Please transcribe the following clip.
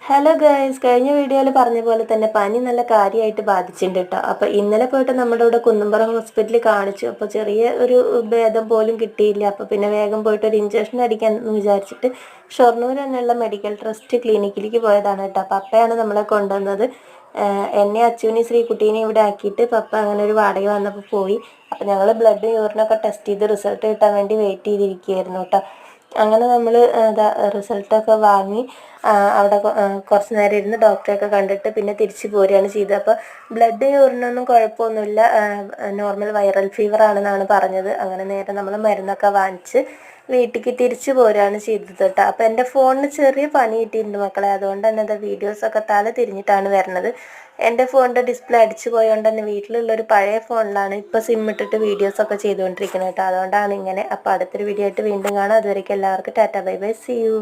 Hello guys, കഴിഞ്ഞ വീഡിയോയിൽ പറഞ്ഞ പോലെ തന്നെ പനി നല്ല കാര്യമായിട്ട് ബാധിച്ചിട്ടുണ്ട് കേട്ടോ. അപ്പോൾ ഇന്നലെ പോയിട്ട് നമ്മുടെ ഇവിടെ കുന്നുംപുറം ഹോസ്പിറ്റലിൽ കാണിച്ചു. അപ്പോൾ ചെറിയ ഒരു ഭേദം പോലും കിട്ടിയില്ല. അപ്പോൾ പിന്നെ വേഗം പോയിട്ട് ഒരു ഇഞ്ചക്ഷൻ അടിക്കാൻ എന്ന് വിചാരിച്ചിട്ട് ഷൊർണൂർ തന്നെയുള്ള മെഡിക്കൽ ട്രസ്റ്റ് ക്ലിനിക്കിലേക്ക് പോയതാണ് കേട്ടോ. അപ്പോൾ പപ്പയാണ് നമ്മളെ കൊണ്ടുവന്നത്. എന്നെ അച്ചുവിനെയും ശ്രീകുട്ടീനെയും ഇവിടെ ആക്കിയിട്ട് പപ്പ അങ്ങനെ ഒരു വാടക വന്നപ്പോൾ പോയി. അപ്പോൾ ഞങ്ങൾ ബ്ലഡ് യൂറിനൊക്കെ ടെസ്റ്റ് ചെയ്ത് റിസൾട്ട് കിട്ടാൻ വേണ്ടി വെയിറ്റ് ചെയ്തിരിക്കുകയായിരുന്നു കേട്ടോ. അങ്ങനെ നമ്മൾ റിസൾട്ടൊക്കെ വാങ്ങി അവിടെ കുറച്ച് നേരം ഇരുന്ന് ഡോക്ടറെയൊക്കെ കണ്ടിട്ട് പിന്നെ തിരിച്ച് പോരുകയാണ് ചെയ്തത്. അപ്പോൾ ബ്ലഡ് യൂറിനൊന്നും കുഴപ്പമൊന്നുമില്ല, നോർമൽ വൈറൽ ഫീവർ ആണെന്നാണ് പറഞ്ഞത്. അങ്ങനെ നേരെ നമ്മൾ മരുന്നൊക്കെ വാങ്ങിച്ച് വീട്ടിലേക്ക് തിരിച്ചു പോരുകയാണ് ചെയ്തത് കേട്ടോ. അപ്പോൾ എൻ്റെ ഫോണിന് ചെറിയ പണി കിട്ടിയിട്ടുണ്ട് മക്കളെ. അതുകൊണ്ട് തന്നെ അത് വീഡിയോസൊക്കെ തല തിരിഞ്ഞിട്ടാണ് വരുന്നത്. എൻ്റെ ഫോണിൻ്റെ ഡിസ്പ്ലേ അടിച്ചു പോയതുകൊണ്ട് തന്നെ വീട്ടിലുള്ളൊരു പഴയ ഫോണിലാണ് ഇപ്പോൾ സിം ഇട്ടിട്ട് വീഡിയോസൊക്കെ ചെയ്തുകൊണ്ടിരിക്കുന്നത് കേട്ടോ. അതുകൊണ്ടാണ് ഇങ്ങനെ. അപ്പോൾ അടുത്തൊരു വീഡിയോ ആയിട്ട് വീണ്ടും കാണാം. അതുവരേക്കും എല്ലാവർക്കും tata bye bye, see U.